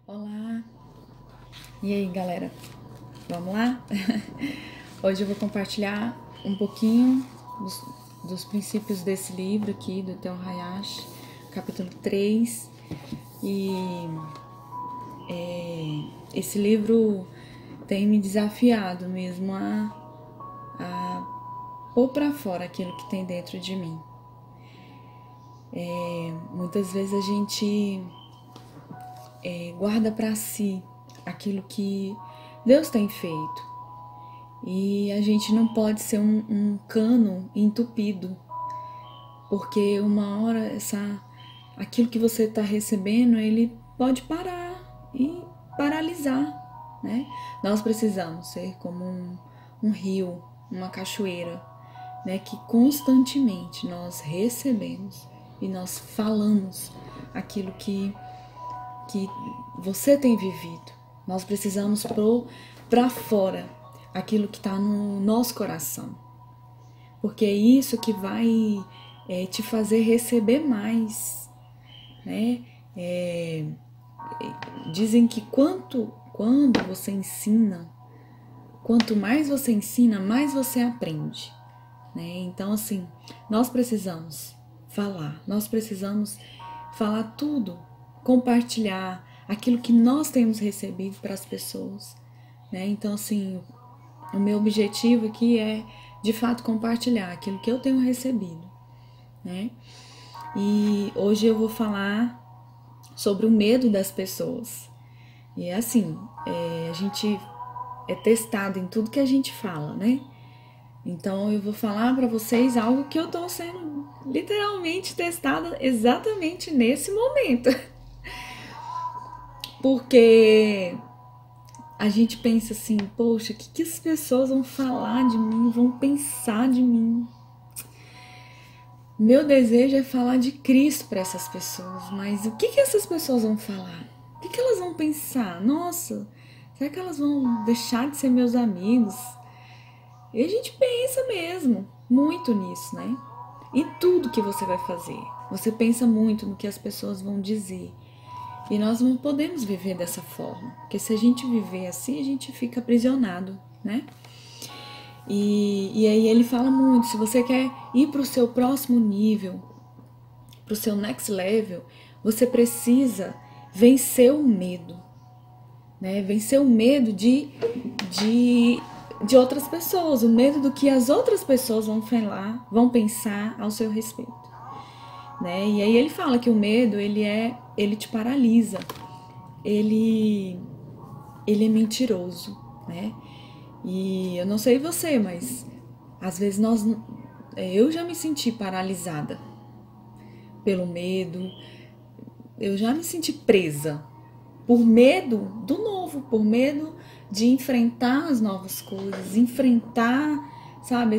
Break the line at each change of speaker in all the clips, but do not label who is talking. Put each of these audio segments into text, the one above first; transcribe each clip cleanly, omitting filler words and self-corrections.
Olá! E aí, galera? Vamos lá? Hoje eu vou compartilhar um pouquinho dos princípios desse livro aqui, do Theo Hayashi, capítulo 3. E esse livro tem me desafiado mesmo a pôr pra fora aquilo que tem dentro de mim. Muitas vezes a gente guarda para si aquilo que Deus tem feito. E a gente não pode ser um cano entupido, porque uma hora aquilo que você está recebendo, ele pode parar e paralisar, né? Nós precisamos ser como um rio, uma cachoeira, né? Que constantemente nós recebemos e nós falamos aquilo que você tem vivido. Nós precisamos pôr para fora aquilo que está no nosso coração, porque é isso que vai te fazer receber mais, né? Dizem que quando você ensina, quanto mais você ensina, mais você aprende, né? Então, assim, nós precisamos falar tudo, compartilhar aquilo que nós temos recebido para as pessoas, né? Então, assim, o meu objetivo aqui é, de fato, compartilhar aquilo que eu tenho recebido, né? E hoje eu vou falar sobre o medo das pessoas. E é assim, a gente é testado em tudo que a gente fala, né? Então eu vou falar para vocês algo que eu tô sendo literalmente testada exatamente nesse momento. Porque a gente pensa assim, poxa, o que as pessoas vão falar de mim, vão pensar de mim? Meu desejo é falar de Cristo para essas pessoas, mas o que essas pessoas vão falar? O que elas vão pensar? Nossa, será que elas vão deixar de ser meus amigos? E a gente pensa mesmo muito nisso, né? E tudo que você vai fazer, você pensa muito no que as pessoas vão dizer. E nós não podemos viver dessa forma, porque se a gente viver assim, a gente fica aprisionado, né? E aí ele fala muito, se você quer ir para o seu próximo nível, para o seu next level, você precisa vencer o medo, né? Vencer o medo de outras pessoas, o medo do que as outras pessoas vão falar, vão pensar ao seu respeito, né? E aí ele fala que o medo, ele te paralisa, ele é mentiroso, né? E eu não sei você, mas às vezes eu já me senti paralisada pelo medo, eu já me senti presa por medo do novo, por medo de enfrentar as novas coisas, enfrentar, sabe,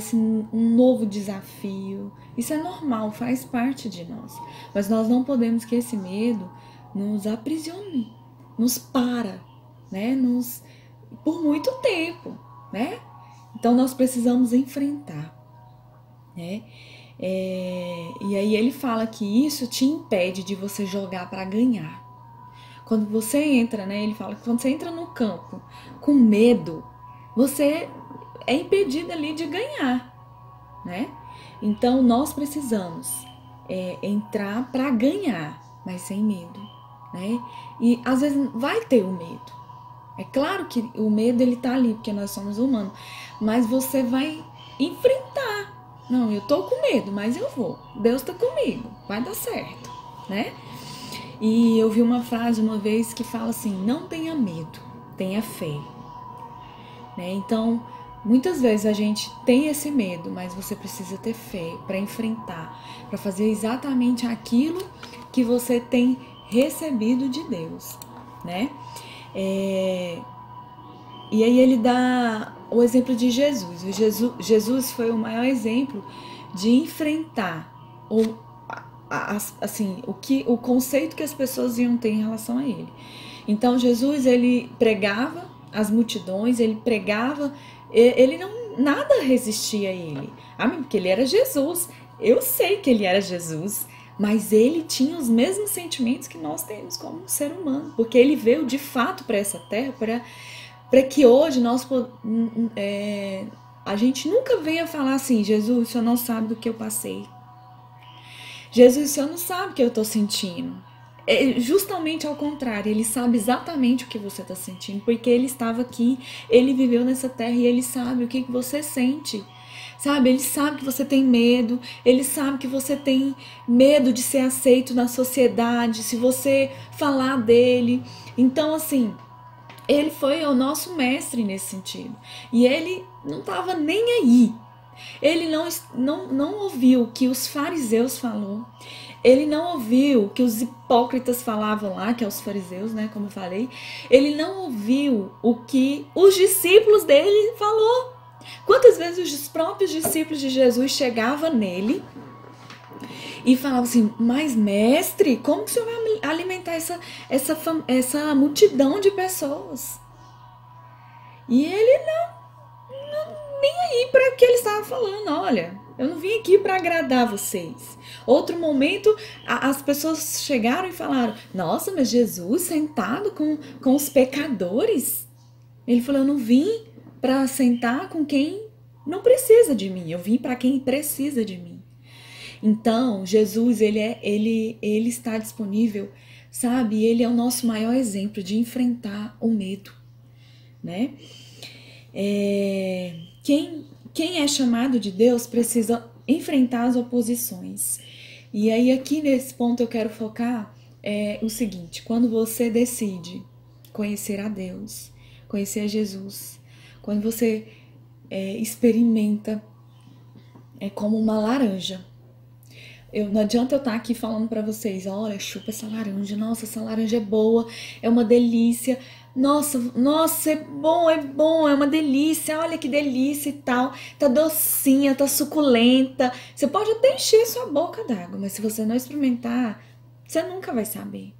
um novo desafio. Isso é normal, faz parte de nós. Mas nós não podemos que esse medo nos aprisione, nos para, né, por muito tempo, né? Então nós precisamos enfrentar, né? E aí ele fala que isso te impede de você jogar para ganhar. Quando você entra, né? Ele fala que quando você entra no campo com medo, você é impedido ali de ganhar, né? Então nós precisamos entrar para ganhar, mas sem medo, né? E às vezes vai ter o medo. É claro que o medo ele tá ali, porque nós somos humanos, mas você vai enfrentar. Não, eu tô com medo, mas eu vou. Deus tá comigo, vai dar certo, né? E eu vi uma frase uma vez que fala assim: não tenha medo, tenha fé, né? Então, muitas vezes a gente tem esse medo, mas você precisa ter fé para enfrentar, para fazer exatamente aquilo que você tem recebido de Deus, né? E aí ele dá o exemplo de Jesus. Jesus foi o maior exemplo de enfrentar assim, o conceito que as pessoas iam ter em relação a ele. Então Jesus, ele pregava as multidões, ele pregava, ele nada resistia a ele. Porque ele era Jesus. Eu sei que ele era Jesus, Mas ele tinha os mesmos sentimentos que nós temos como ser humano, porque ele veio de fato para essa terra para que hoje a gente nunca venha falar assim: Jesus, o Senhor não sabe do que eu passei. Jesus, o Senhor não sabe o que eu estou sentindo. Justamente ao contrário, ele sabe exatamente o que você está sentindo, porque ele estava aqui, ele viveu nessa terra e ele sabe o que você sente. Sabe, ele sabe que você tem medo, ele sabe que você tem medo de ser aceito na sociedade, se você falar dele. Então, assim, ele foi o nosso mestre nesse sentido. E ele não estava nem aí. Ele não ouviu o que os fariseus falaram. Ele não ouviu o que os hipócritas falavam lá, que é os fariseus, né, como eu falei. Ele não ouviu o que os discípulos dele falou. Quantas vezes os próprios discípulos de Jesus chegavam nele e falavam assim: mas mestre, como que o senhor vai alimentar essa multidão de pessoas? E ele nem aí para que ele estava falando. Olha, eu não vim aqui para agradar vocês. Outro momento, as pessoas chegaram e falaram: nossa, mas Jesus sentado com os pecadores? Ele falou: eu não vim para sentar com quem não precisa de mim. Eu vim para quem precisa de mim. Então, Jesus, ele está disponível, sabe? Ele é o nosso maior exemplo de enfrentar o medo, né? Quem é chamado de Deus precisa enfrentar as oposições. E aí aqui nesse ponto eu quero focar o seguinte: quando você decide conhecer a Deus, conhecer a Jesus, quando você experimenta como uma laranja. Não adianta eu estar aqui falando para vocês: olha, chupa essa laranja, nossa, essa laranja é boa, é uma delícia, nossa, é bom, é uma delícia, olha que delícia e tal, tá docinha, tá suculenta. Você pode até encher sua boca d'água, mas se você não experimentar, você nunca vai saber.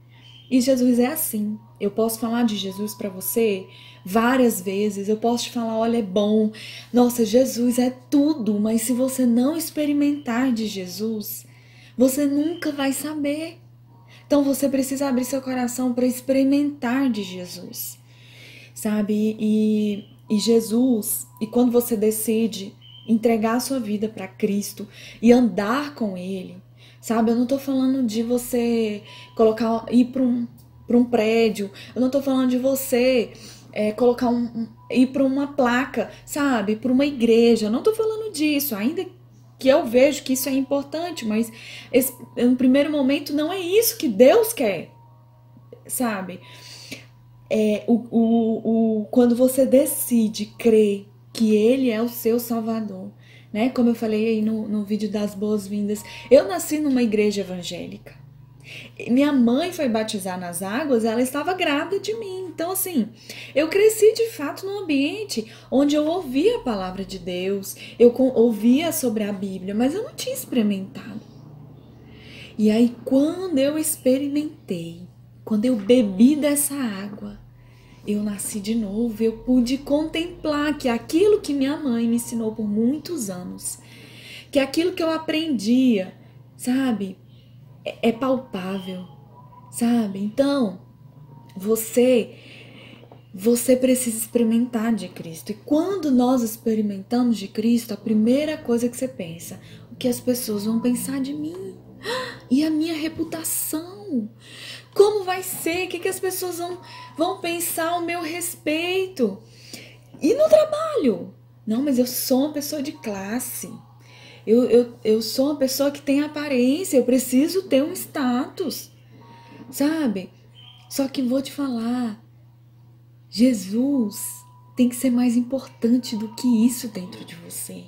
E Jesus é assim. Eu posso falar de Jesus para você várias vezes, eu posso te falar: olha, é bom, nossa, Jesus é tudo, mas se você não experimentar de Jesus, você nunca vai saber. Então você precisa abrir seu coração para experimentar de Jesus, sabe? E Jesus, e quando você decide entregar a sua vida para Cristo e andar com Ele, sabe? Eu não tô falando de você ir para um prédio, eu não tô falando de você ir para uma placa, sabe? Para uma igreja, eu não tô falando disso, ainda que eu vejo que isso é importante, mas no primeiro momento não é isso que Deus quer, sabe? Quando você decide crer que Ele é o seu Salvador, né? Como eu falei aí no vídeo das boas-vindas, eu nasci numa igreja evangélica. Minha mãe foi batizar nas águas, ela estava grávida de mim. Então, assim, eu cresci de fato num ambiente onde eu ouvia a palavra de Deus, eu ouvia sobre a Bíblia, mas eu não tinha experimentado. E aí, quando eu experimentei, quando eu bebi dessa água, eu nasci de novo, eu pude contemplar que aquilo que minha mãe me ensinou por muitos anos, que aquilo que eu aprendia, sabe, é palpável, sabe? Então, você precisa experimentar de Cristo. E quando nós experimentamos de Cristo, a primeira coisa que você pensa: o que as pessoas vão pensar de mim? E a minha reputação? Como vai ser? O que as pessoas vão pensar ao meu respeito? E no trabalho? Não, mas eu sou uma pessoa de classe. Eu sou uma pessoa que tem aparência, eu preciso ter um status, sabe? Só que vou te falar, Jesus tem que ser mais importante do que isso dentro de você.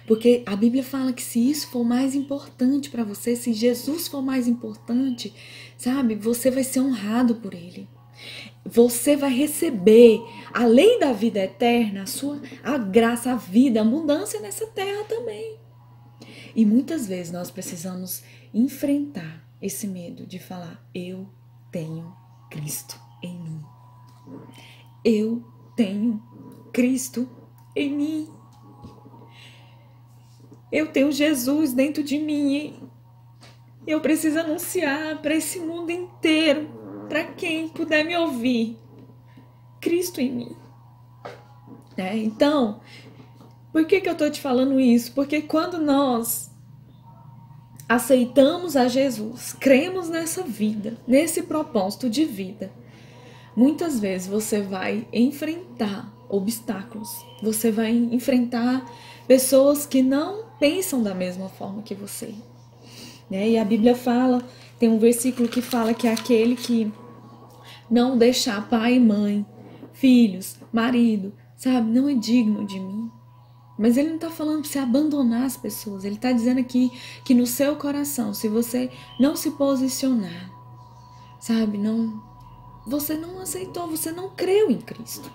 Porque a Bíblia fala que se isso for mais importante para você, se Jesus for mais importante, sabe? Você vai ser honrado por Ele. Você vai receber, além da vida eterna, a graça, a vida, a abundância nessa terra também. E muitas vezes nós precisamos enfrentar esse medo de falar: eu tenho Cristo em mim. Eu tenho Cristo em mim. Eu tenho Jesus dentro de mim. Eu preciso anunciar para esse mundo inteiro, para quem puder me ouvir, Cristo em mim. Então, por que eu estou te falando isso? Porque quando nós aceitamos a Jesus, cremos nessa vida, nesse propósito de vida, muitas vezes você vai enfrentar obstáculos, você vai enfrentar pessoas que não pensam da mesma forma que você. E a Bíblia fala, tem um versículo que fala que aquele que não deixar pai e mãe, filhos, marido, sabe, não é digno de mim. Mas ele não está falando para você abandonar as pessoas. Ele está dizendo aqui que no seu coração, se você não se posicionar, sabe, você não aceitou, você não creu em Cristo.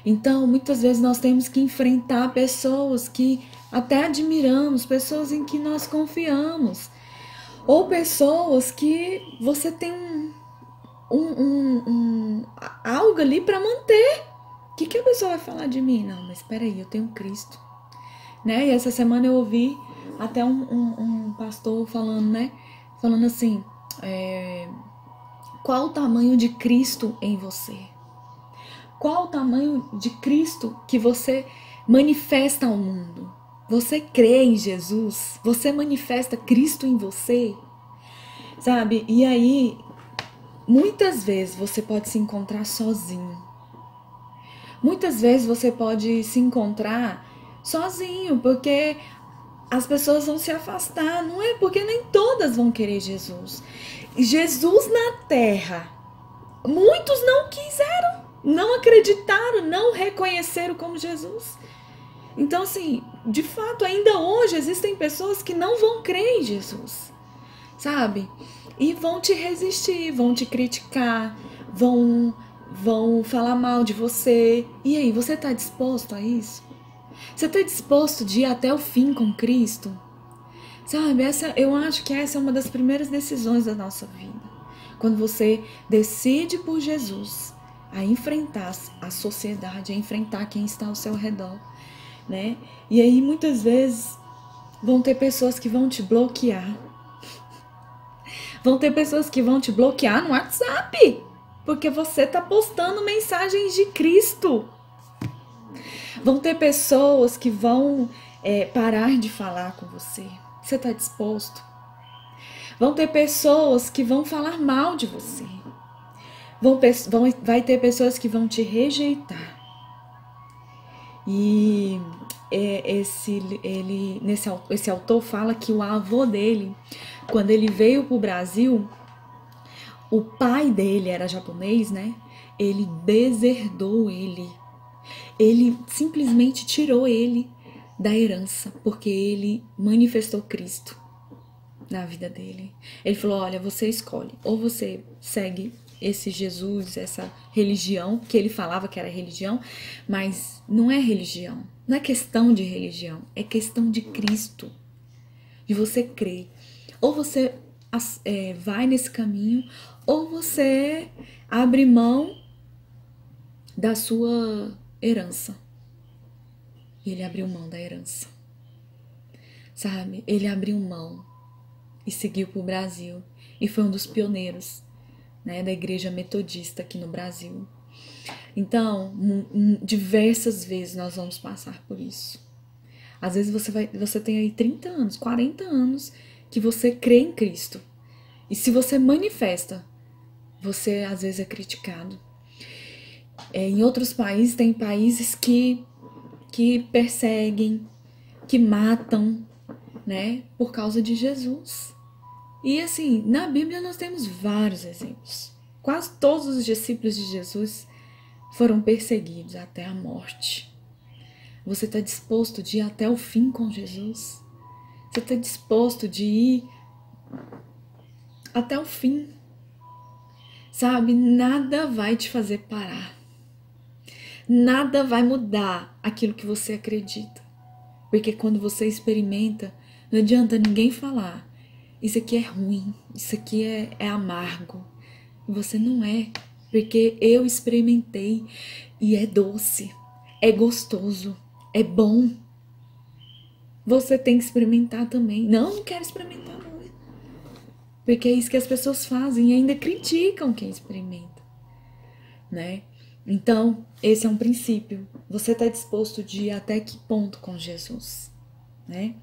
Então, muitas vezes nós temos que enfrentar pessoas que até admiramos, pessoas em que nós confiamos, ou pessoas que você tem algo ali para manter. O que a pessoa vai falar de mim? Não, mas espera aí, eu tenho Cristo. E essa semana eu ouvi até um pastor falando, falando assim, qual o tamanho de Cristo em você? Qual o tamanho de Cristo que você manifesta ao mundo? Você crê em Jesus? Você manifesta Cristo em você? Sabe? E aí, muitas vezes você pode se encontrar sozinho. Muitas vezes você pode se encontrar sozinho, porque as pessoas vão se afastar. Não é porque nem todas vão querer Jesus. Jesus na terra, muitos não quiseram, não acreditaram, não reconheceram como Jesus. Então, assim, de fato, ainda hoje existem pessoas que não vão crer em Jesus, sabe? E vão te resistir, vão te criticar, vão falar mal de você. E aí, você está disposto a isso? Você está disposto de ir até o fim com Cristo? Sabe, eu acho que essa é uma das primeiras decisões da nossa vida. Quando você decide por Jesus a enfrentar a sociedade, a enfrentar quem está ao seu redor, E aí, muitas vezes, vão ter pessoas que vão te bloquear. Vão ter pessoas que vão te bloquear no WhatsApp, porque você está postando mensagens de Cristo. Vão ter pessoas que vão parar de falar com você. Você está disposto? Vão ter pessoas que vão falar mal de você. Vai ter pessoas que vão te rejeitar. E esse autor fala que o avô dele, quando ele veio para o Brasil, o pai dele era japonês, Ele deserdou ele. Ele simplesmente tirou ele da herança, porque ele manifestou Cristo na vida dele. Ele falou, olha, você escolhe, ou você segue esse Jesus, essa religião, que ele falava que era religião, mas não é religião, não é questão de religião, é questão de Cristo, de você crer. Ou você vai nesse caminho, ou você abre mão da sua herança. E ele abriu mão da herança, sabe? Ele abriu mão e seguiu para o Brasil, e foi um dos pioneiros, da igreja metodista aqui no Brasil. Então, diversas vezes nós vamos passar por isso. Às vezes você tem aí 30 anos, 40 anos que você crê em Cristo. E se você manifesta, você às vezes é criticado. Em outros países, tem países que perseguem, que matam, por causa de Jesus. E assim, na Bíblia nós temos vários exemplos. Quase todos os discípulos de Jesus foram perseguidos até a morte. Você está disposto de ir até o fim com Jesus? Você está disposto de ir até o fim? Sabe, nada vai te fazer parar. Nada vai mudar aquilo que você acredita. Porque quando você experimenta, não adianta ninguém falar, isso aqui é ruim, isso aqui é amargo. E você não é, porque eu experimentei e é doce, é gostoso, é bom. Você tem que experimentar também. Não quero experimentar não. Porque é isso que as pessoas fazem e ainda criticam quem experimenta, né? Então, esse é um princípio. Você está disposto de ir até que ponto com Jesus, né?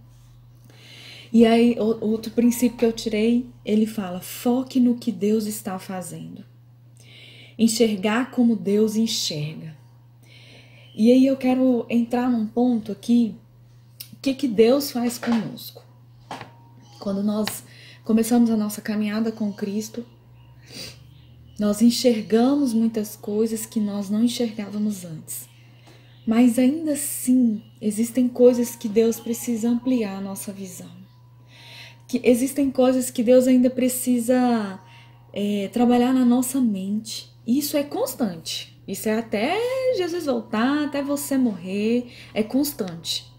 E aí, outro princípio que eu tirei, ele fala: foque no que Deus está fazendo. Enxergar como Deus enxerga. E aí eu quero entrar num ponto aqui, o que Deus faz conosco? Quando nós começamos a nossa caminhada com Cristo, nós enxergamos muitas coisas que nós não enxergávamos antes. Mas ainda assim, existem coisas que Deus precisa ampliar a nossa visão. Que existem coisas que Deus ainda precisa trabalhar na nossa mente. Isso é constante. Isso é até Jesus voltar, até você morrer, é constante.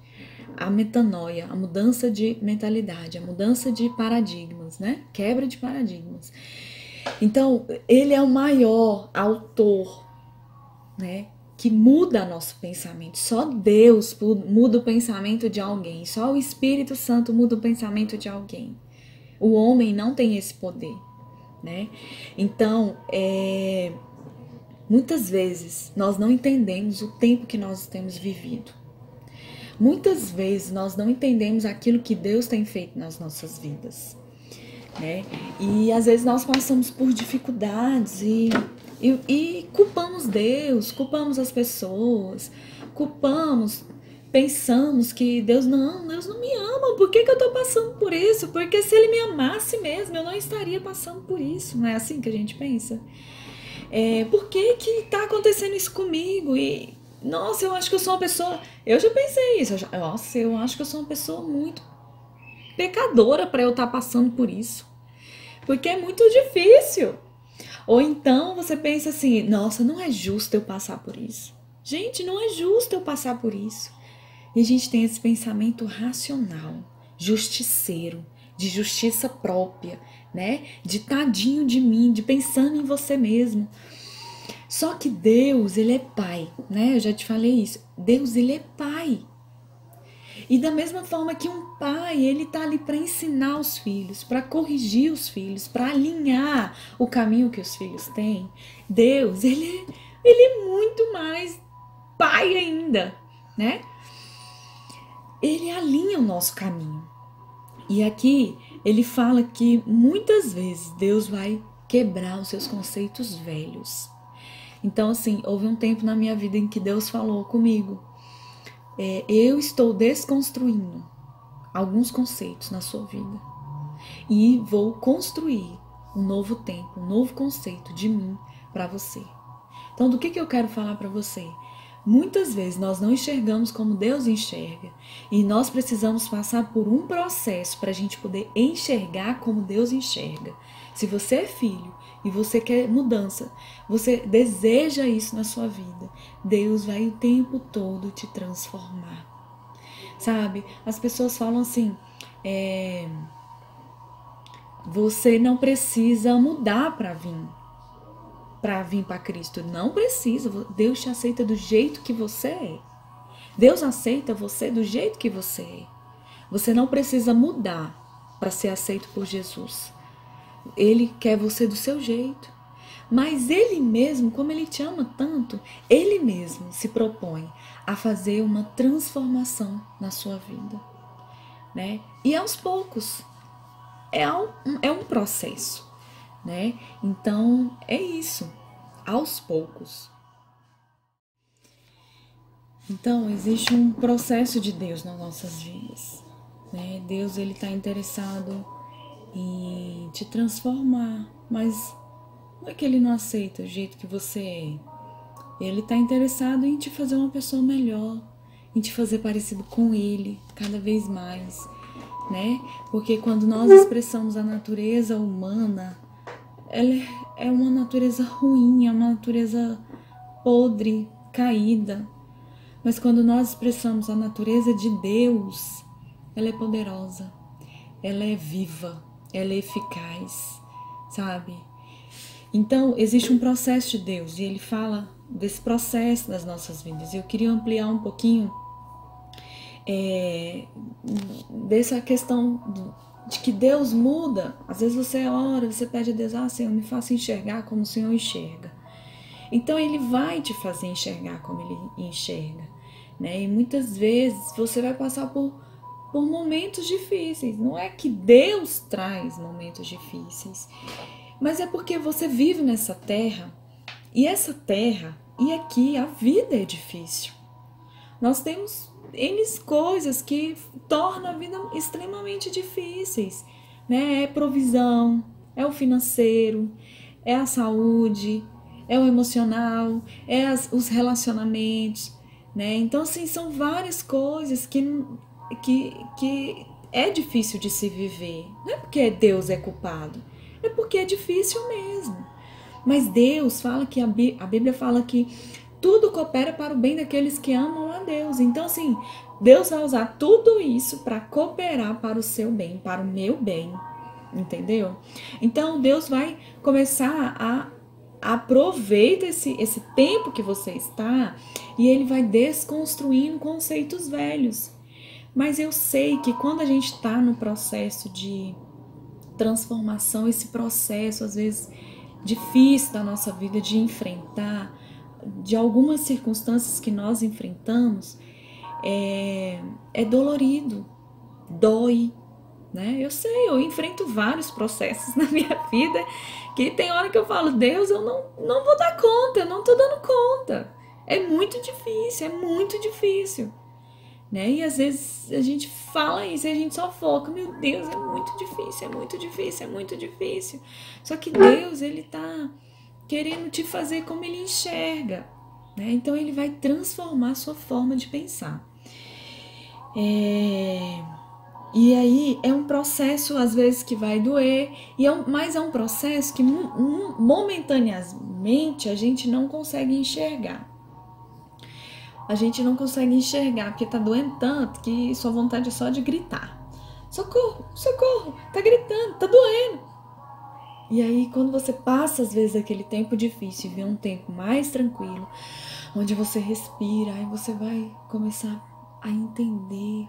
A metanoia, a mudança de mentalidade, a mudança de paradigmas, né? Quebra de paradigmas. Então, ele é o maior autor, né? Que muda nosso pensamento. Só Deus muda o pensamento de alguém. Só o Espírito Santo muda o pensamento de alguém. O homem não tem esse poder, né? Então, muitas vezes nós não entendemos o tempo que nós temos vivido. Muitas vezes nós não entendemos aquilo que Deus tem feito nas nossas vidas, né? E às vezes nós passamos por dificuldades e culpamos Deus, culpamos as pessoas, pensamos que Deus não me ama, por que eu tô passando por isso? Porque se Ele me amasse mesmo, eu não estaria passando por isso, não é assim que a gente pensa? Por que tá acontecendo isso comigo? E nossa, eu acho que eu sou uma pessoa... Eu já pensei isso. Eu acho que eu sou uma pessoa muito pecadora para eu estar passando por isso. Porque é muito difícil. Ou então você pensa assim, nossa, não é justo eu passar por isso. Gente, não é justo eu passar por isso. E a gente tem esse pensamento racional, justiceiro, de justiça própria, né? De tadinho de mim, de pensando em você mesmo. Só que Deus, Ele é Pai, né? Eu já te falei isso. Deus, Ele é Pai. E da mesma forma que um pai, ele tá ali para ensinar os filhos, para corrigir os filhos, para alinhar o caminho que os filhos têm. Deus, ele é muito mais pai ainda, né? Ele alinha o nosso caminho. E aqui ele fala que muitas vezes Deus vai quebrar os seus conceitos velhos. Então, assim, houve um tempo na minha vida em que Deus falou comigo. Eu estou desconstruindo alguns conceitos na sua vida. E vou construir um novo tempo, um novo conceito de mim para você. Então, do que eu quero falar para você? Muitas vezes nós não enxergamos como Deus enxerga. E nós precisamos passar por um processo para a gente poder enxergar como Deus enxerga. Se você é filho e você quer mudança, você deseja isso na sua vida, Deus vai o tempo todo te transformar. Sabe? As pessoas falam assim, você não precisa mudar para vir para Cristo. Não precisa. Deus te aceita do jeito que você é. Deus aceita você do jeito que você é. Você não precisa mudar para ser aceito por Jesus. Ele quer você do seu jeito. Mas Ele mesmo, como Ele te ama tanto, Ele mesmo se propõe a fazer uma transformação na sua vida, né? E aos poucos. É um processo, né? Então, é isso. Aos poucos. Então, existe um processo de Deus nas nossas vidas, né? Deus, Ele está interessado em te transformar, mas não é que Ele não aceita o jeito que você é. Ele está interessado em te fazer uma pessoa melhor, em te fazer parecido com Ele cada vez mais, né? Porque quando nós expressamos a natureza humana, ela é uma natureza ruim, é uma natureza podre, caída. Mas quando nós expressamos a natureza de Deus, ela é poderosa, ela é viva, ela é eficaz, sabe? Então, existe um processo de Deus e Ele fala desse processo das nossas vidas. Eu queria ampliar um pouquinho dessa questão de que Deus muda. Às vezes você ora, você pede a Deus, Senhor, me faça enxergar como o Senhor enxerga. Então Ele vai te fazer enxergar como Ele enxerga, né? E muitas vezes você vai passar por momentos difíceis. Não é que Deus traz momentos difíceis, mas é porque você vive nessa terra, e essa terra, e aqui a vida é difícil. Nós temos N coisas que tornam a vida extremamente difíceis, né? É provisão, é o financeiro, é a saúde, é o emocional, é os relacionamentos, né? Então, assim, são várias coisas que é difícil de se viver. Não é porque Deus é culpado, é porque é difícil mesmo. Mas Deus fala que a Bíblia fala que tudo coopera para o bem daqueles que amam a Deus. Então, assim, Deus vai usar tudo isso para cooperar para o seu bem, para o meu bem, entendeu? Então, Deus vai começar a aproveitar esse tempo que você está e Ele vai desconstruindo conceitos velhos. Mas eu sei que quando a gente está no processo de transformação, esse processo, às vezes, difícil da nossa vida de enfrentar, de algumas circunstâncias que nós enfrentamos, é dolorido, dói, né? Eu sei, eu enfrento vários processos na minha vida que tem hora que eu falo, Deus, eu não vou dar conta, eu não tô dando conta. É muito difícil, né? E às vezes a gente fala isso e a gente só foca, meu Deus, é muito difícil. Só que Deus, Ele tá querendo te fazer como Ele enxerga, né? Então Ele vai transformar a sua forma de pensar. E aí é um processo às vezes que vai doer, mas é um processo que momentaneamente a gente não consegue enxergar. A gente não consegue enxergar porque tá doendo tanto que sua vontade é só de gritar. Socorro, socorro, tá gritando, tá doendo. E aí quando você passa às vezes aquele tempo difícil e vê um tempo mais tranquilo, onde você respira, aí você vai começar a entender.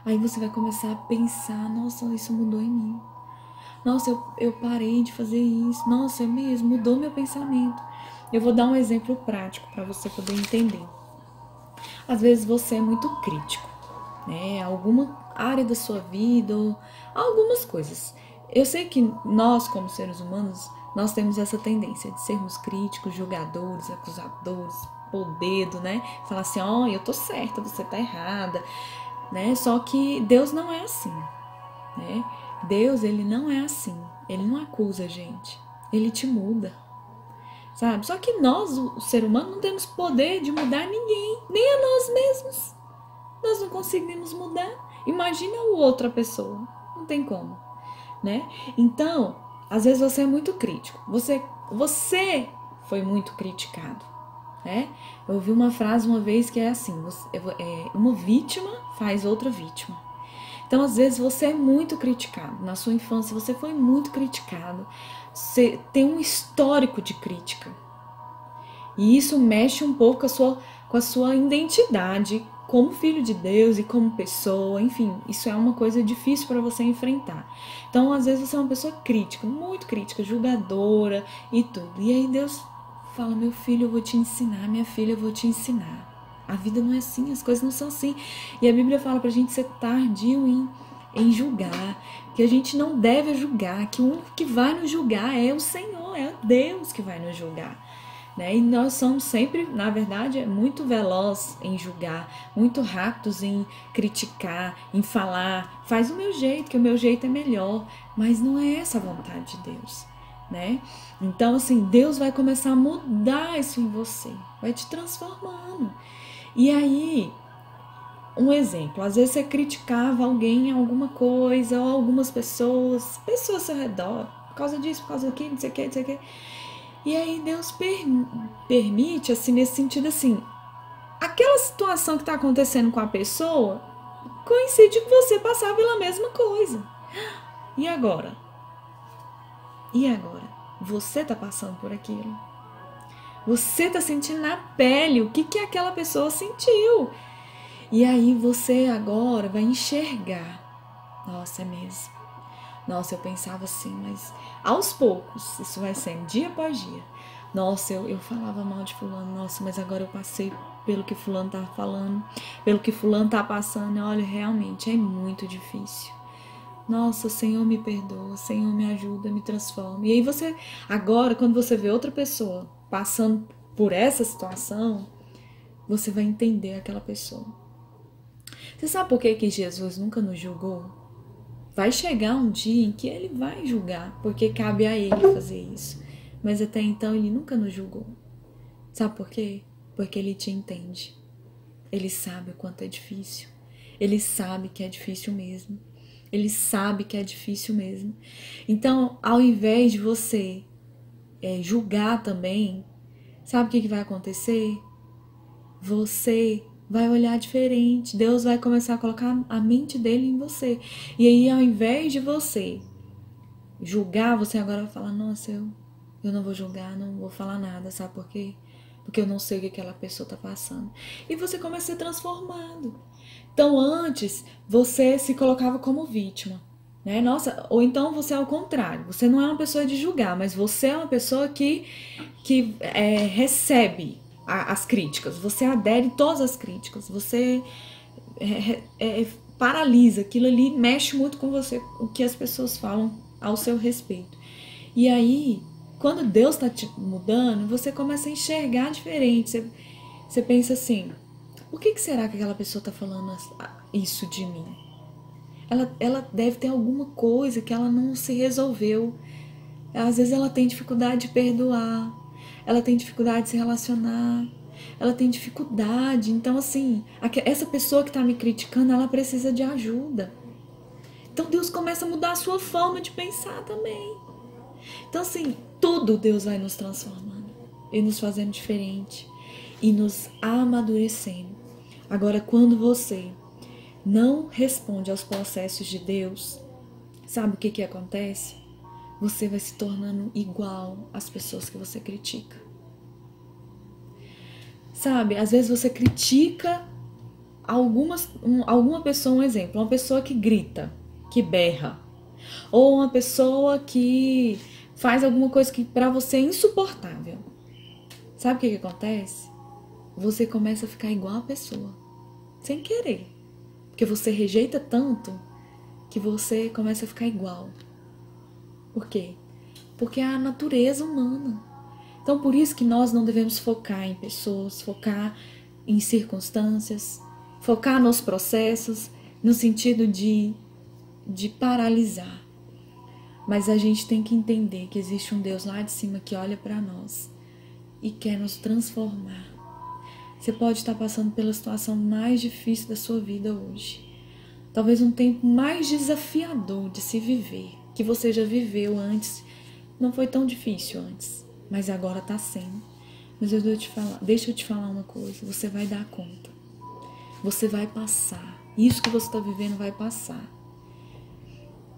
Aí você vai começar a pensar, nossa, isso mudou em mim. Nossa, eu parei de fazer isso. Nossa, é mesmo, mudou meu pensamento. Eu vou dar um exemplo prático para você poder entender. Às vezes você é muito crítico, né? Alguma área da sua vida, ou algumas coisas. Eu sei que nós, como seres humanos, nós temos essa tendência de sermos críticos, julgadores, acusadores, pôr o dedo, né? Falar assim, eu tô certa, você tá errada, né? Só que Deus não é assim, né? Deus, Ele não é assim. Ele não acusa a gente. Ele te muda, sabe? Só que nós, o ser humano, não temos poder de mudar ninguém, nem a nós mesmos. Nós não conseguimos mudar. Imagina outra pessoa. Não tem como, né? Então, às vezes você é muito crítico. Você foi muito criticado, né? Eu ouvi uma frase uma vez que é assim, uma vítima faz outra vítima. Então, às vezes, você é muito criticado. Na sua infância, você foi muito criticado. Você tem um histórico de crítica. E isso mexe um pouco com a sua identidade como filho de Deus e como pessoa. Enfim, isso é uma coisa difícil para você enfrentar. Então, às vezes, você é uma pessoa crítica, muito crítica, julgadora e tudo. E aí Deus fala, meu filho, eu vou te ensinar, minha filha, eu vou te ensinar. A vida não é assim, as coisas não são assim. E a Bíblia fala pra gente ser tardio em julgar, que a gente não deve julgar, que o único que vai nos julgar é o Senhor, é Deus que vai nos julgar, né? E nós somos sempre, na verdade, muito velozes em julgar, muito rápidos em criticar, em falar, faz o meu jeito, que o meu jeito é melhor, mas não é essa a vontade de Deus, né? Então, assim, Deus vai começar a mudar isso em você, vai te transformando. E aí, um exemplo, às vezes você criticava alguém em alguma coisa, ou algumas pessoas ao seu redor, por causa disso, por causa daquilo, não sei o que. E aí Deus permite, assim, nesse sentido, assim, aquela situação que está acontecendo com a pessoa coincide com você passar pela mesma coisa. E agora? Você está passando por aquilo. Você está sentindo na pele o que aquela pessoa sentiu. E aí você agora vai enxergar. Nossa, é mesmo. Nossa, eu pensava assim, mas aos poucos, isso vai sendo dia após dia. Nossa, eu falava mal de fulano, nossa, mas agora eu passei pelo que fulano tá falando, pelo que fulano tá passando, olha, realmente é muito difícil. Nossa, Senhor, me perdoa, Senhor, me ajuda, me transforma. E aí você, agora, quando você vê outra pessoa passando por essa situação, você vai entender aquela pessoa. Você sabe por que Jesus nunca nos julgou? Vai chegar um dia em que ele vai julgar, porque cabe a ele fazer isso. Mas até então ele nunca nos julgou. Sabe por quê? Porque ele te entende. Ele sabe o quanto é difícil. Ele sabe que é difícil mesmo. Ele sabe que é difícil mesmo. Então, ao invés de você julgar também, sabe o que vai acontecer? Você vai olhar diferente. Deus vai começar a colocar a mente dele em você. E aí, ao invés de você julgar, você agora vai falar, nossa, eu não vou julgar, não vou falar nada, sabe por quê? Porque eu não sei o que aquela pessoa está passando. E você começa a ser transformado. Então, antes, você se colocava como vítima, né? Nossa, ou então você é ao contrário. Você não é uma pessoa de julgar, mas você é uma pessoa que recebe as críticas. Você adere todas as críticas. Você paralisa. Aquilo ali mexe muito com você, o que as pessoas falam ao seu respeito. E aí, quando Deus está te mudando, você começa a enxergar diferente. Você pensa assim, por que será que aquela pessoa está falando isso de mim? Ela deve ter alguma coisa que ela não se resolveu. Às vezes ela tem dificuldade de perdoar, ela tem dificuldade de se relacionar, ela tem dificuldade. Então, assim, essa pessoa que está me criticando, ela precisa de ajuda. Então Deus começa a mudar a sua forma de pensar também. Então, assim, tudo Deus vai nos transformando e nos fazendo diferente e nos amadurecendo. Agora, quando você não responde aos processos de Deus, sabe o que acontece? Você vai se tornando igual às pessoas que você critica. Sabe, às vezes você critica alguma pessoa, um exemplo, uma pessoa que grita, que berra, ou uma pessoa que faz alguma coisa que para você é insuportável. Sabe o que acontece? Você começa a ficar igual a pessoa, sem querer. Porque você rejeita tanto que você começa a ficar igual. Por quê? Porque é a natureza humana. Então, por isso que nós não devemos focar em pessoas, focar em circunstâncias, focar nos processos, no sentido de paralisar. Mas a gente tem que entender que existe um Deus lá de cima que olha para nós e quer nos transformar. Você pode estar passando pela situação mais difícil da sua vida hoje. Talvez um tempo mais desafiador de se viver, que você já viveu antes. Não foi tão difícil antes, mas agora está sendo. Mas deixa eu te falar uma coisa, você vai dar conta. Você vai passar. Isso que você está vivendo vai passar.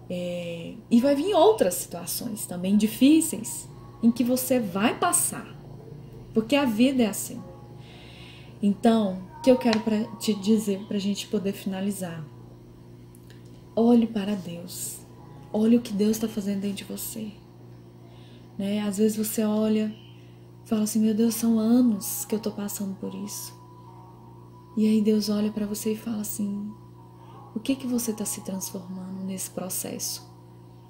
E vai vir outras situações também difíceis em que você vai passar. Porque a vida é assim. Então, o que eu quero te dizer para a gente poder finalizar? Olhe para Deus. Olhe o que Deus está fazendo dentro de você. Né? Às vezes você olha e fala assim, meu Deus, são anos que eu estou passando por isso. E aí Deus olha para você e fala assim, o que você está se transformando nesse processo?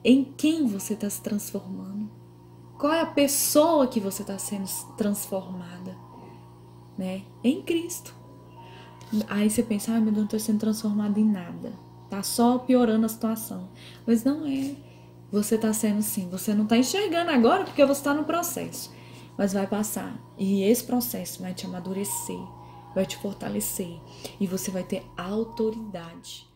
Em quem você está se transformando? Qual é a pessoa que você está sendo transformada? Né? Em Cristo. Aí você pensa, meu Deus, não estou sendo transformada em nada. Tá só piorando a situação. Mas não é. Você está sendo sim. Você não está enxergando agora porque você está no processo. Mas vai passar. E esse processo vai te amadurecer, vai te fortalecer. E você vai ter autoridade